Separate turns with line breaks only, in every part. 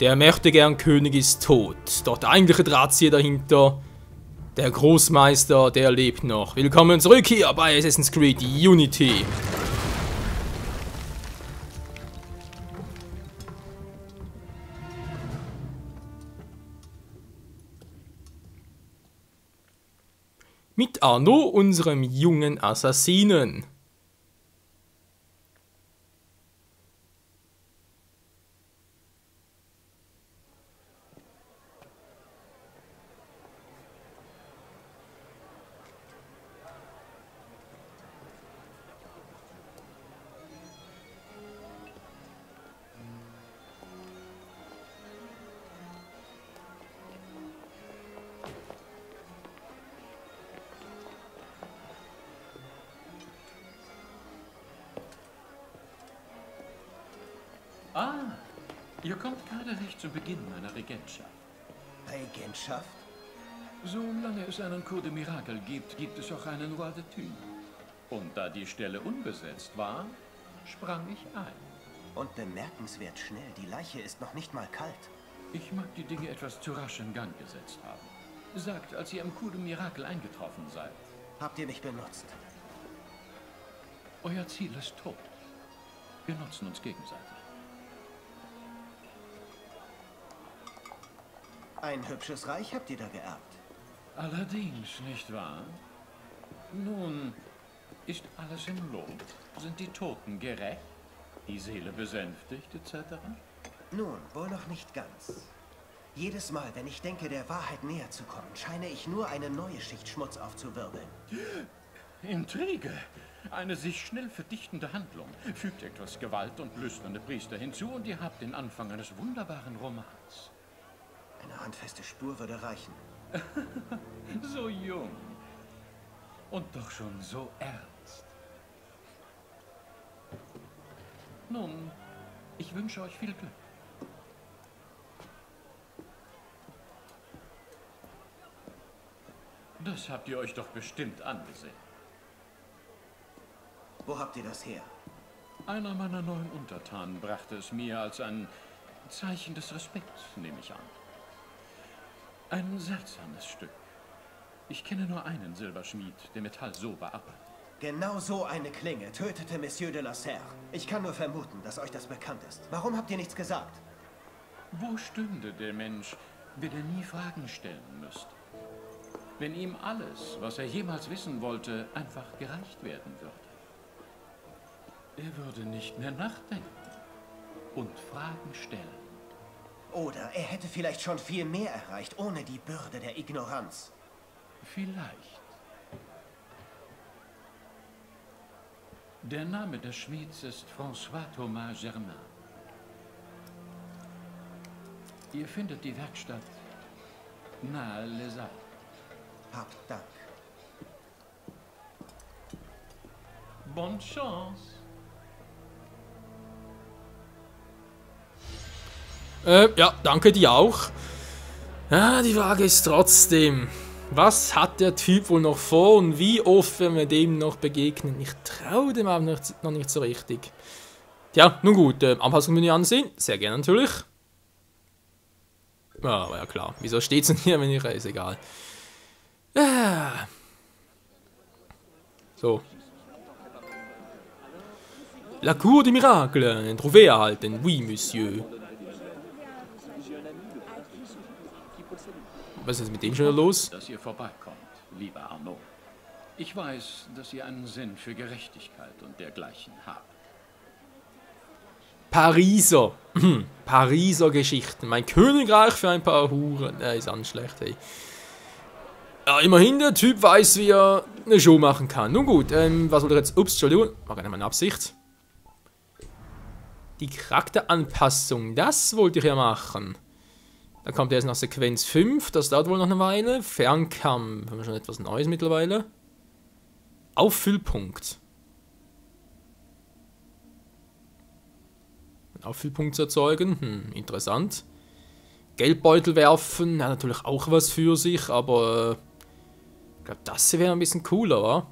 Der Mächtegern-König ist tot, doch der eigentliche Drahtzieher dahinter, der Großmeister, der lebt noch. Willkommen zurück hier bei Assassin's Creed Unity. Mit Arno, unserem jungen Assassinen.
Ah, ihr kommt gerade recht zu Beginn meiner Regentschaft.
Regentschaft?
Solange es einen Cours de Miracle gibt, gibt es auch einen Roi de Thunes. Und da die Stelle unbesetzt war, sprang ich ein.
Und bemerkenswert schnell, die Leiche ist noch nicht mal kalt.
Ich mag die Dinge etwas zu rasch in Gang gesetzt haben. Sagt, als ihr im Cours de Miracle eingetroffen seid.
Habt ihr mich benutzt?
Euer Ziel ist tot. Wir nutzen uns gegenseitig.
Ein hübsches Reich habt ihr da geerbt.
Allerdings, nicht wahr? Nun, ist alles im Lot? Sind die Toten gerecht? Die Seele besänftigt, etc.?
Nun, wohl noch nicht ganz. Jedes Mal, wenn ich denke, der Wahrheit näher zu kommen, scheine ich nur eine neue Schicht Schmutz aufzuwirbeln.
Intrige! Eine sich schnell verdichtende Handlung. Fügt etwas Gewalt und lüsterne Priester hinzu und ihr habt den Anfang eines wunderbaren Romans.
Eine handfeste Spur würde reichen.
So jung. Und doch schon so ernst. Nun, ich wünsche euch viel Glück. Das habt ihr euch doch bestimmt angesehen.
Wo habt ihr das her?
Einer meiner neuen Untertanen brachte es mir als ein Zeichen des Respekts, nehme ich an. Ein seltsames Stück. Ich kenne nur einen Silberschmied, der Metall so bearbeitet.
Genau so eine Klinge tötete Monsieur de la Serre. Ich kann nur vermuten, dass euch das bekannt ist. Warum habt ihr nichts gesagt?
Wo stünde der Mensch, wenn er nie Fragen stellen müsste? Wenn ihm alles, was er jemals wissen wollte, einfach gereicht werden würde. Er würde nicht mehr nachdenken und Fragen stellen.
Oder er hätte vielleicht schon viel mehr erreicht, ohne die Bürde der Ignoranz.
Vielleicht. Der Name des Schmieds ist François Thomas Germain. Ihr findet die Werkstatt nahe Les Alpes.
Habt Dank.
Bonne Chance.
Ja, danke dir auch. Ja, die Frage ist trotzdem, was hat der Typ wohl noch vor und wie oft werden wir dem noch begegnen? Ich traue dem aber noch nicht so richtig. Tja, nun gut, Anpassungsmenü ansehen, sehr gerne natürlich. Ja, aber ja klar, wieso steht's denn hier, wenn ich reise? Egal. So. La Cour des Miracles, ein Trophäe erhalten, oui, Monsieur. Was ist mit dem schon wieder los?
Dass ihr vorbeikommt, lieber Arno. Ich weiß, dass ihr einen Sinn für Gerechtigkeit und dergleichen habt.
Pariser. Pariser Geschichten. Mein Königreich für ein paar Huren. Ist an schlecht, hey. Ja, immerhin, der Typ weiß, wie er eine Show machen kann. Nun gut, was wollte ich jetzt? Ups, Entschuldigung. War gar nicht meine Absicht. Die Charakteranpassung, das wollte ich ja machen. Dann kommt erst nach Sequenz 5, das dauert wohl noch eine Weile. Fernkampf, haben wir schon etwas Neues mittlerweile. Auffüllpunkt. Einen Auffüllpunkt zu erzeugen, interessant. Geldbeutel werfen, ja, natürlich auch was für sich, aber ich glaube, das hier wäre ein bisschen cooler, wa?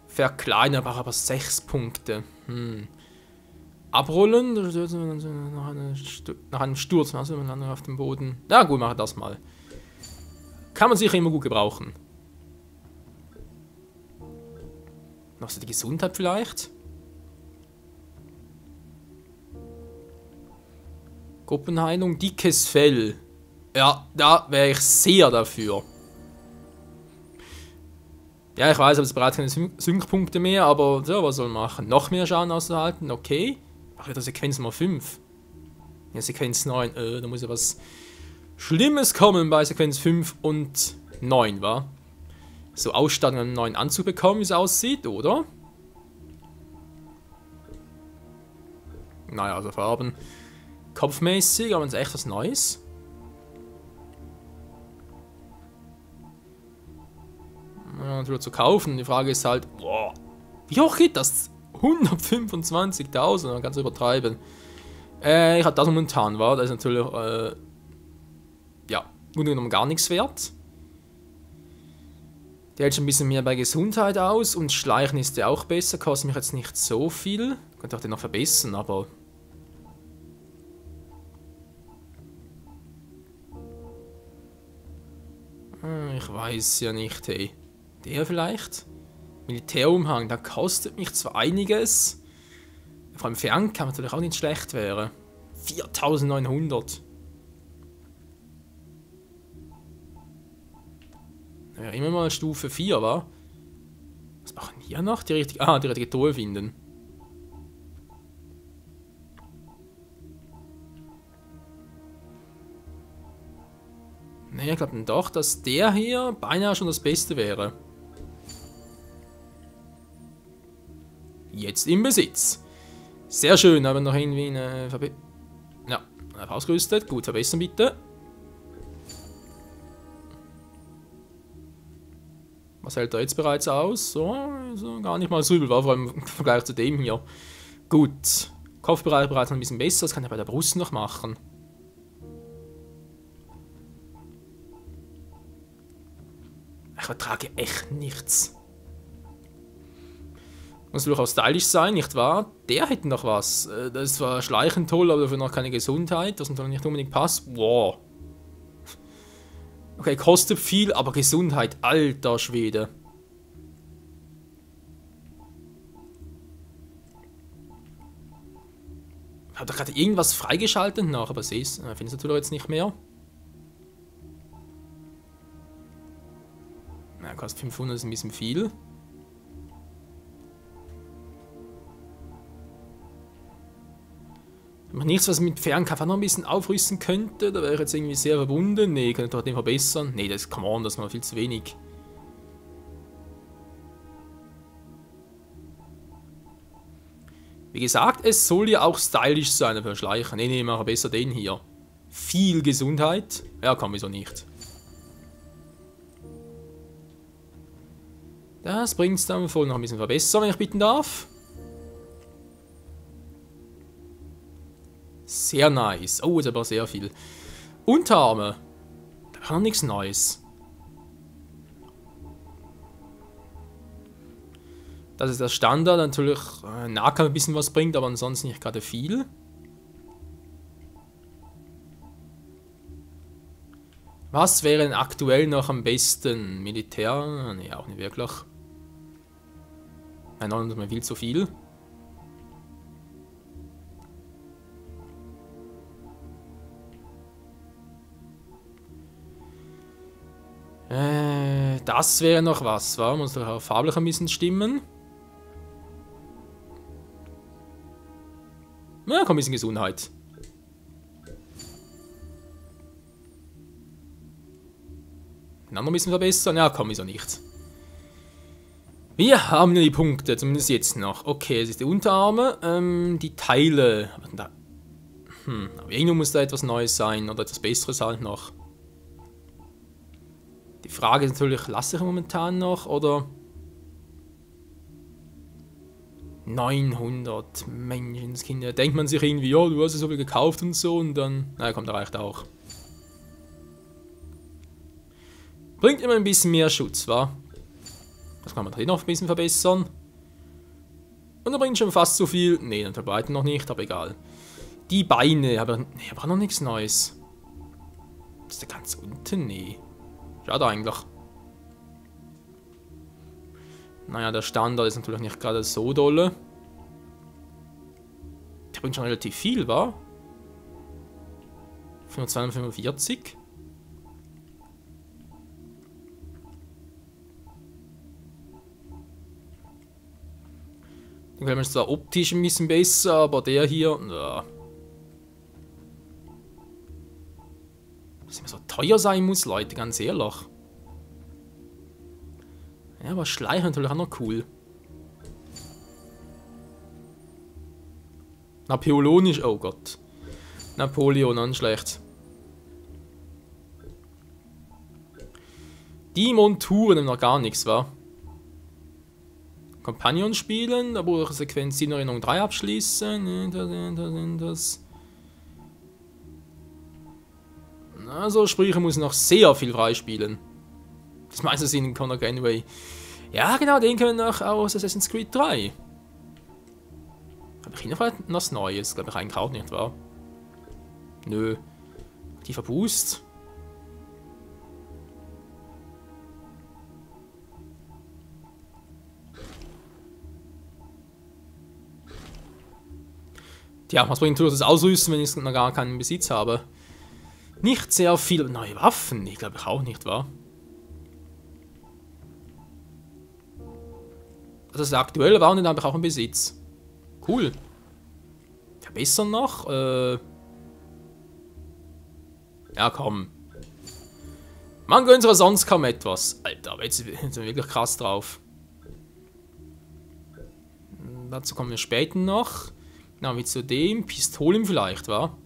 Verkleinern, aber 6 Punkte. abrollen. Nach einem Sturz, also man auf dem Boden. Na gut, mache das mal. Kann man sicher immer gut gebrauchen. Noch so die Gesundheit vielleicht. Gruppenheilung, dickes Fell. Ja, da wäre ich sehr dafür. Ja, ich weiß, aber es bereits keine Sync-Punkte mehr, aber so, was soll man machen? Noch mehr Schaden auszuhalten, okay. Ach ja, Sequenz Nummer 5. Ja, Sequenz 9, da muss ja was Schlimmes kommen bei Sequenz 5 und 9, wa? So Ausstattung, einen neuen Anzug bekommen, wie es aussieht, oder? Naja, also Farben. Kopfmäßig, aber es ist echt was Neues. Ja, natürlich zu kaufen. Die Frage ist halt, boah, wie hoch geht das? 125.000, man kann es übertreiben. Ich habe das momentan, war das ist natürlich, ja, im Grunde genommen gar nichts wert. Der hält schon ein bisschen mehr bei Gesundheit aus und Schleichen ist der auch besser, kostet mich jetzt nicht so viel. Könnte auch den noch verbessern, aber... Ich weiß ja nicht, hey. Der vielleicht? Militärumhang, da kostet mich zwar einiges. Vor allem Fernkampf natürlich auch nicht schlecht wäre. 4.900. Ja, immer mal Stufe 4, wa? Was machen wir hier noch? Die richtige Truhe finden. Ne, ich glaube doch, dass der hier beinahe schon das Beste wäre. Jetzt im Besitz. Sehr schön, aber noch irgendwie eine ja, ausgerüstet. Gut, verbessern bitte. Was hält er jetzt bereits aus? So gar nicht mal so übel, war vor allem im Vergleich zu dem hier. Gut. Kopfbereich bereits noch ein bisschen besser, das kann ich bei der Brust noch machen. Ich vertrage echt nichts. Muss durchaus stylisch sein, nicht wahr? Der hätte noch was. Das ist zwar Schleichen toll, aber dafür noch keine Gesundheit, was natürlich nicht unbedingt passt. Wow. Okay, kostet viel, aber Gesundheit, alter Schwede. Ich habe da gerade irgendwas freigeschaltet noch, aber sehe es. Finde es natürlich jetzt nicht mehr. Na, kostet 500, ist ein bisschen viel. Nichts, was mit Fernkampf noch ein bisschen aufrüsten könnte. Da wäre ich jetzt irgendwie sehr verbunden. Nee, könnte doch den verbessern. Nee, das come on, das ist mal viel zu wenig. Wie gesagt, es soll ja auch stylisch sein für Schleichen. Nee, nee, mache besser den hier. Viel Gesundheit. Ja, komm, wieso nicht. Das bringt es dann voll noch ein bisschen verbessern, wenn ich bitten darf. Sehr nice. Oh, ist aber sehr viel. Unterarme. Da war noch nichts Neues. Das ist das Standard. Natürlich Nahkampf ein bisschen was bringt, aber ansonsten nicht gerade viel. Was wäre denn aktuell noch am besten? Militär? Nee, auch nicht wirklich. Nein, noch mal viel zu viel. Das wäre noch was, wa? Muss doch auch farblich ein bisschen stimmen. Na, komm, ein bisschen Gesundheit. Den anderen ein bisschen verbessern? Ja, komm, wieso nicht. Wir haben ja die Punkte, zumindest jetzt noch. Okay, es ist die Unterarme, die Teile. Aber irgendwo muss da etwas Neues sein oder etwas Besseres halt noch. Die Frage ist natürlich, lasse ich momentan noch oder 900 Menschenskinder. Denkt man sich irgendwie, ja, du hast ja so viel gekauft und so und dann, naja, komm, da reicht auch. Bringt immer ein bisschen mehr Schutz, wa? Das kann man hier noch ein bisschen verbessern. Und er bringt schon fast so viel. Ne, der Breiten noch nicht, aber egal. Die Beine, aber auch noch nichts Neues. Ist der ganz unten? Nee. Schade eigentlich. Naja, der Standard ist natürlich nicht gerade so dolle. Der bringt schon relativ viel, wa? 545. Den ist zwar optisch ein bisschen besser, aber der hier, ja. Dass immer so teuer sein muss, Leute, ganz ehrlich. Ja, aber Schleicher natürlich auch noch cool. Napoleonisch, oh Gott. Napoleon, an schlecht. Die Monturen noch gar nichts, wa? Companion spielen, aber Sequenz in Erinnerung 3 abschließen. Das. Also, sprich, muss noch sehr viel freispielen. Das meiste sind in Conor Granway. Ja, genau, den können wir noch aus Assassin's Creed 3. Habe ich jedenfalls noch was Neues? Glaube ich eigentlich auch nicht, wahr? Nö. Tiefer Boost. Tja, was bringt das Ausrüsten, wenn ich noch gar keinen Besitz habe? Nicht sehr viel neue Waffen. Ich glaube ich auch nicht, wahr? Also das aktuelle war und den habe ich auch im Besitz. Cool. Verbessern noch? Ja, komm. Man gönnt aber sonst kaum etwas. Alter, aber jetzt sind wir wirklich krass drauf. Dazu kommen wir später noch. Genau, wie zu dem. Pistolen vielleicht, wa?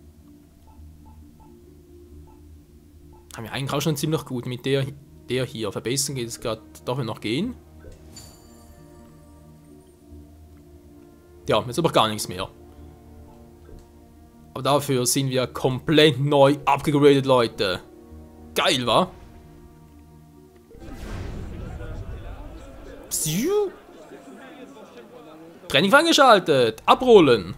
Haben wir eigentlich auch schon ziemlich gut mit der hier. Verbessern geht es gerade, darf noch gehen. Ja, jetzt aber gar nichts mehr. Aber dafür sind wir komplett neu abgegradet, Leute. Geil, wa? Psiu. Training freigeschaltet. Abrollen.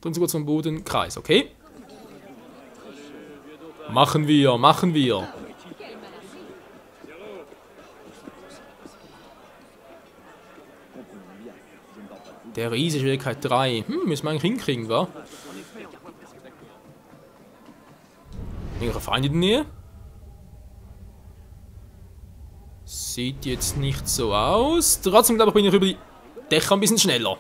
Drücken Sie kurz vom Boden. Kreis, okay? Machen wir, machen wir. Der Riese, Schwierigkeit 3. Müssen wir eigentlich hinkriegen, wa? Irgendwelche Feinde in der Nähe? Sieht jetzt nicht so aus. Trotzdem, glaube ich, bin ich über die Dächer ein bisschen schneller.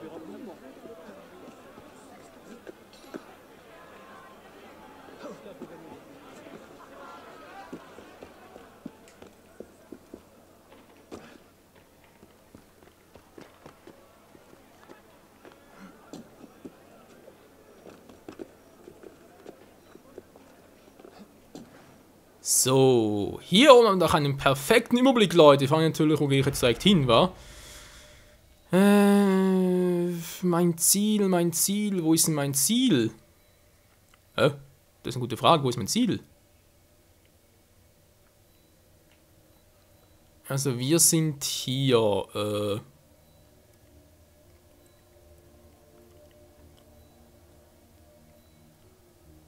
So, hier haben wir noch einen perfekten Überblick, Leute. Ich fange natürlich, wo gehe ich jetzt direkt hin, wa? Mein Ziel, wo ist denn mein Ziel? Das ist eine gute Frage, wo ist mein Ziel? Also wir sind hier,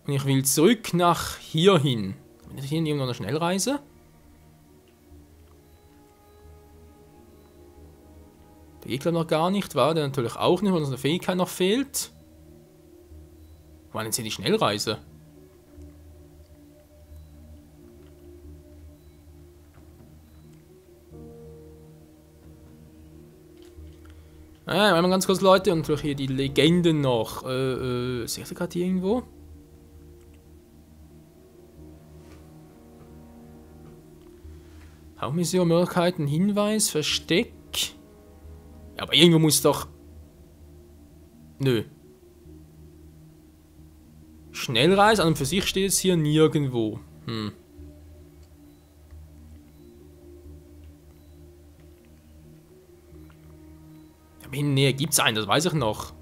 und ich will zurück nach hier hin. Bin ich hier in irgendeiner Schnellreise? Der Gegner noch gar nicht, war der natürlich auch nicht, weil unsere Fähigkeit noch fehlt. Wo war denn jetzt hier die Schnellreise? Einmal ganz kurz, Leute, und natürlich hier die Legenden noch. Sehe ich gerade hier irgendwo? Hauptmission, Möglichkeiten, Hinweis, Versteck. Ja, aber irgendwo muss doch... Nö. Schnellreise, an und für sich steht jetzt hier nirgendwo. Aber in der Nähe gibt es einen, das weiß ich noch.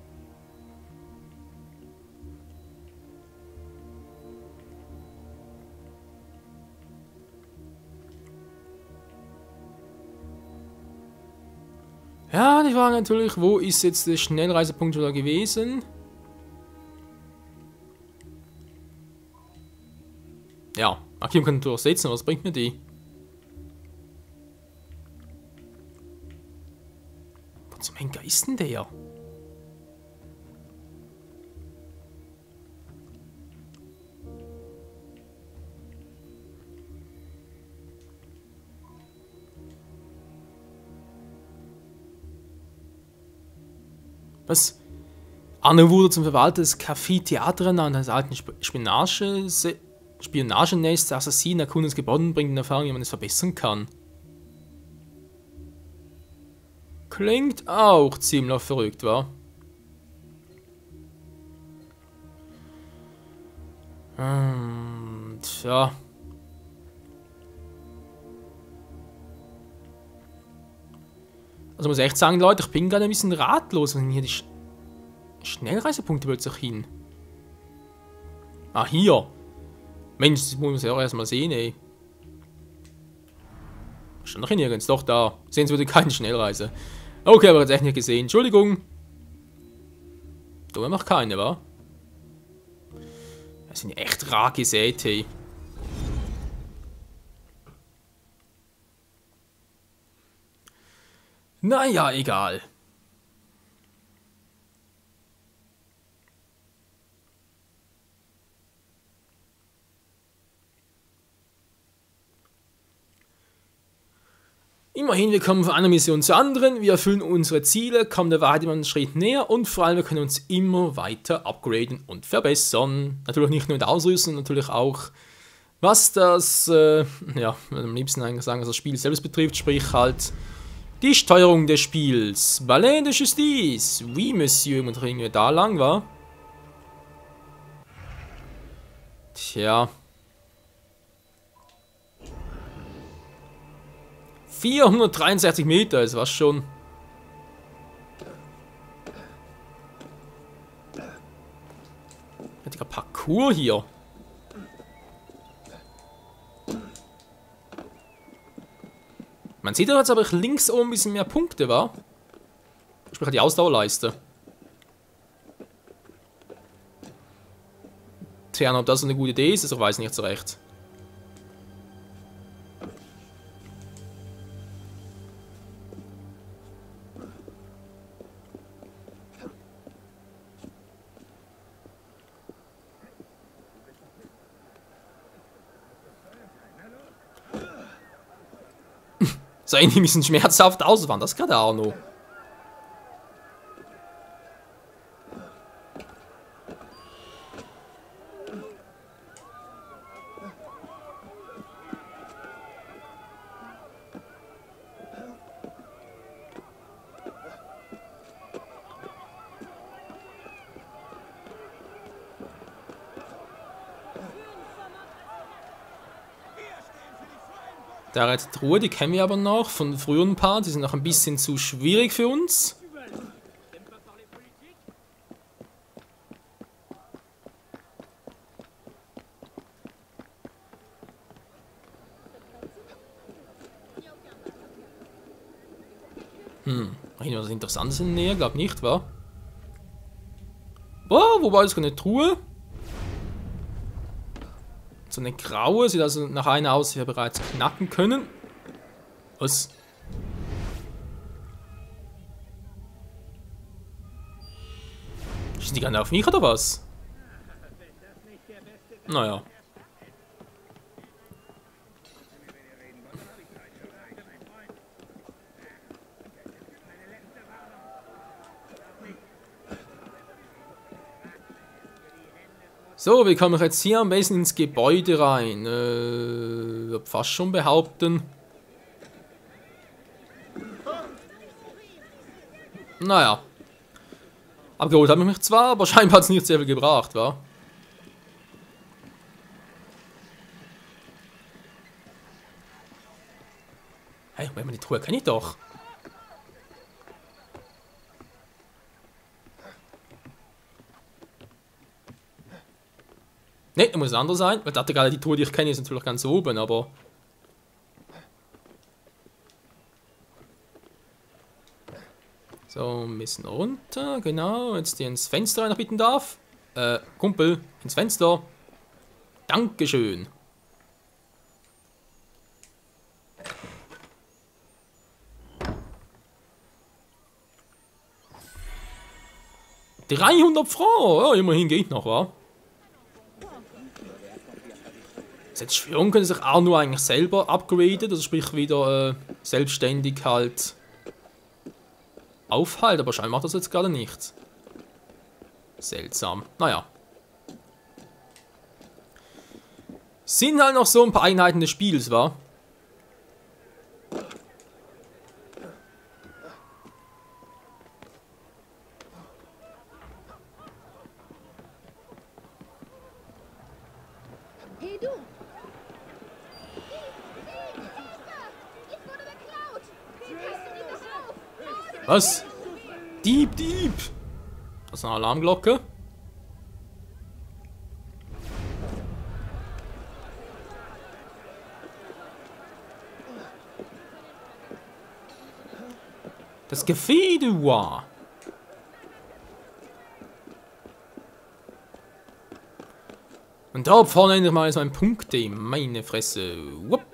Ja, die Frage natürlich, wo ist jetzt der Schnellreisepunkt wieder gewesen? Ja, Archiv kann durchsetzen, was bringt mir die? Wo zum Henker ist denn der? Was? Arno wurde zum Verwalter des Café Theater ernannt, eines alten Spionagenest, der Assassinen erkundet das Gebäude und bringt in Erfahrung, wie man es verbessern kann. Klingt auch ziemlich verrückt, wa? Tja. Also muss ich echt sagen, Leute, ich bin gerade ein bisschen ratlos, wenn hier die Schnellreisepunkte plötzlich hin. Ah, hier. Mensch, das muss man ja auch erstmal sehen, ey. Schon noch nirgends, doch da. Sehen Sie wieder keine Schnellreise. Okay, aber jetzt echt nicht gesehen. Entschuldigung. Da macht keine, wa? Das sind echt rar gesät, hey. Naja, egal. Immerhin, wir kommen von einer Mission zur anderen, wir erfüllen unsere Ziele, kommen der Wahrheit immer einen Schritt näher und vor allem, wir können uns immer weiter upgraden und verbessern. Natürlich nicht nur in der Ausrüstung, natürlich auch, was das, ja, am liebsten eigentlich sagen, was das Spiel selbst betrifft, sprich halt die Steuerung des Spiels. Ballet de Justice, oui, Monsieur, und irgendwie da lang war. Tja. 463 Meter, ist was schon. Richtiger Parcours hier. Man sieht ja jetzt aber links oben ein bisschen mehr Punkte, wa? Sprich die Ausdauerleiste. Tja, ob das eine gute Idee ist, ich weiß nicht so recht. Sah irgendwie ein bisschen schmerzhaft aus, war das gerade Arno? Da die Truhe, die kennen wir aber noch von früheren Parts, die sind noch ein bisschen zu schwierig für uns. Irgendwas Interessantes in der Nähe, glaub nicht, wa? Oh, wo war das eine Truhe? So eine graue, sieht also nach einer aus, die wir bereits knacken können. Was? Schießen die gerne auf mich oder was? Naja. So, wie komme ich jetzt hier am besten ins Gebäude rein? Würde fast schon behaupten. Naja. Abgeholt habe ich mich zwar, aber scheinbar hat es nicht sehr viel gebracht, wa? Hey, wenn man die Truhe kenne ich doch. Ne, muss es anders sein, weil dachte gerade die Truhe, die ich kenne, ist natürlich ganz oben, aber... bisschen runter. Genau, jetzt die ins Fenster einer bitten darf. Kumpel, ins Fenster. Dankeschön. $300. Ja, immerhin geht noch, wa? Jetzt Schwörung können sich auch nur eigentlich selber upgraden, also sprich wieder selbstständig halt aufhalten, aber scheinbar macht das jetzt gerade nicht. Seltsam. Naja. Sind halt noch so ein paar Einheiten des Spiels, wa?
Hey du! Jetzt wurde geklaut! Passen Sie doch auf!
Was? Dieb, Dieb! Das ist eine Alarmglocke. Das Gefedewa. Und da vorne endlich mal so ein Punkte. Meine Fresse. Wupp.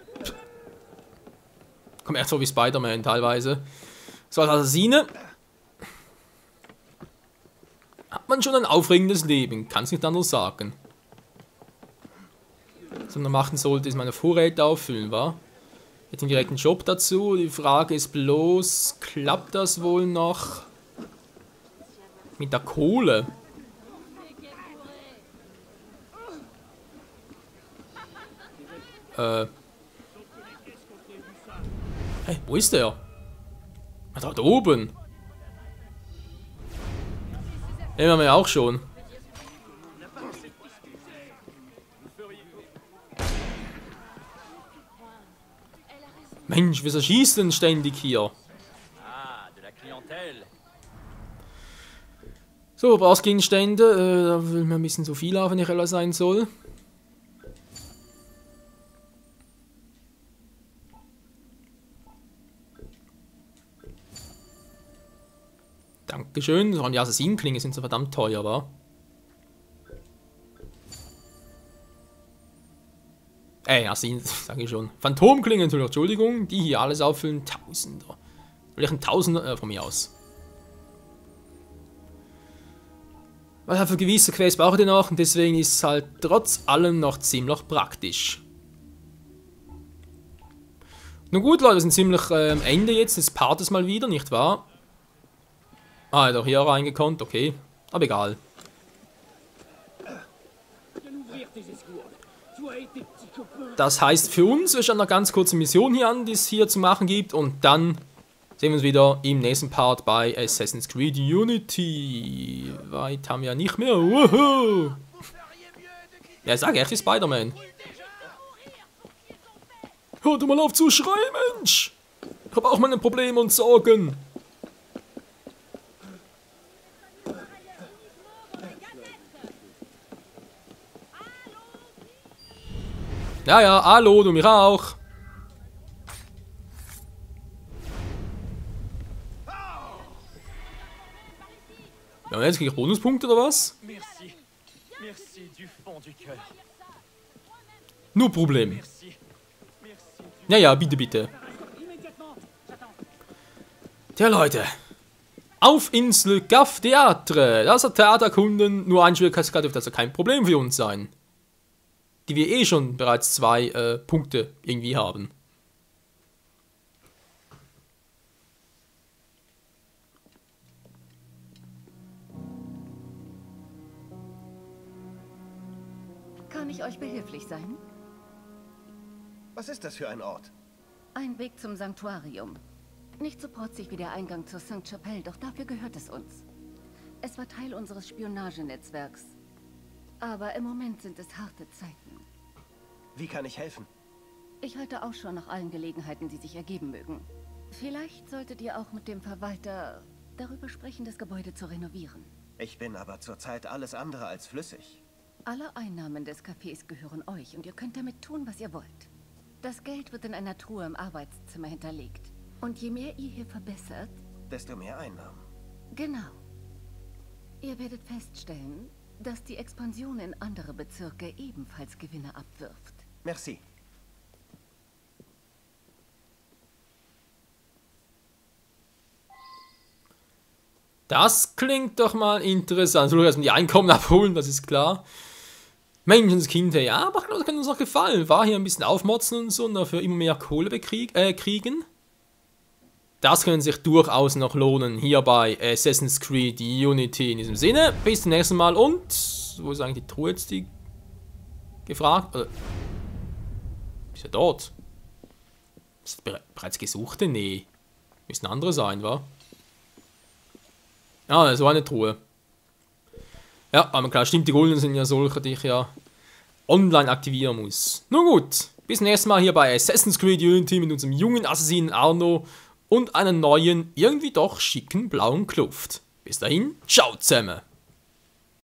Kommt echt so wie Spider-Man teilweise. So als Assassine. Hat man schon ein aufregendes Leben. Kann es nicht anders sagen. Was man machen sollte, ist meine Vorräte auffüllen, wa? Jetzt direkt einen Job dazu. Die Frage ist bloß, klappt das wohl noch mit der Kohle? Hey, wo ist der? Ah, da oben. Den haben wir ja auch schon. Mensch, wieso schießt denn ständig hier? So, Brauchsgegenstände. Da will mir ein bisschen zu viel auf, wenn ich ehrlich sein soll. Dankeschön. So, die Assassinenklingen sind so verdammt teuer, wa? Assassinen, sage ich schon. Phantomklingen natürlich, Entschuldigung. Die hier alles auffüllen. Tausender. Vielleicht ein Tausender von mir aus. Weil für gewisse Quests brauche ich den noch und deswegen ist es halt trotz allem noch ziemlich praktisch. Nun gut, Leute, wir sind ziemlich am Ende jetzt des Partes mal wieder, nicht wahr? Ah, er hat auch hier reingekonnt, okay. Aber egal. Das heißt für uns, wir schauen eine ganz kurze Mission hier an, die es hier zu machen gibt. Und dann sehen wir uns wieder im nächsten Part bei Assassin's Creed Unity. Weit haben wir ja nicht mehr. Woohoo! Ja, ich sag echt wie Spider-Man. Hört mal auf zu schreien, Mensch! Ich habe auch meine Probleme und Sorgen. Ja, ja, hallo, du mich auch. Ja, jetzt krieg ich Bonuspunkte oder was?
Merci. Merci du fond du cœur.
Nur Problem.
Merci. Merci du...
Ja, ja, bitte, bitte. Tja, Leute. Auf ins Le Café Theatre. Das hat Theaterkunden. Nur ein Schwierigkeitsgrad dürfte also kein Problem für uns sein. Die wir eh schon bereits 2 Punkte irgendwie haben.
Kann ich euch behilflich sein?
Was ist das für ein Ort?
Ein Weg zum Sanktuarium. Nicht so protzig wie der Eingang zur Sainte-Chapelle, doch dafür gehört es uns. Es war Teil unseres Spionagenetzwerks. Aber im Moment sind es harte Zeiten.
Wie kann ich helfen?
Ich halte Ausschau nach allen Gelegenheiten, die sich ergeben mögen. Vielleicht solltet ihr auch mit dem Verwalter darüber sprechen, das Gebäude zu renovieren.
Ich bin aber zurzeit alles andere als flüssig.
Alle Einnahmen des Cafés gehören euch und ihr könnt damit tun, was ihr wollt. Das Geld wird in einer Truhe im Arbeitszimmer hinterlegt. Und je mehr ihr hier verbessert,
Desto mehr Einnahmen.
Genau. Ihr werdet feststellen, dass die Expansion in andere Bezirke ebenfalls Gewinne abwirft.
Merci.
Das klingt doch mal interessant. So, erstmal die Einkommen abholen, das ist klar. Menschenskind, ja, aber ich glaube, das kann uns noch gefallen. War hier ein bisschen aufmotzen und so und dafür immer mehr Kohle kriegen. Das können sich durchaus noch lohnen, hier bei Assassin's Creed Unity. In diesem Sinne, bis zum nächsten Mal und... Wo ist eigentlich die Truhe jetzt, die gefragt? Oder, ist er dort? Ist bereits gesuchte? Nee. Müssen andere sein, wa? Ah, so eine Truhe. Ja, aber klar, stimmt, die Golden sind ja solche, die ich ja online aktivieren muss. Nun gut, bis zum nächsten Mal hier bei Assassin's Creed Unity mit unserem jungen Assassinen Arno und einer neuen, irgendwie doch schicken blauen Kluft. Bis dahin, ciao zusammen!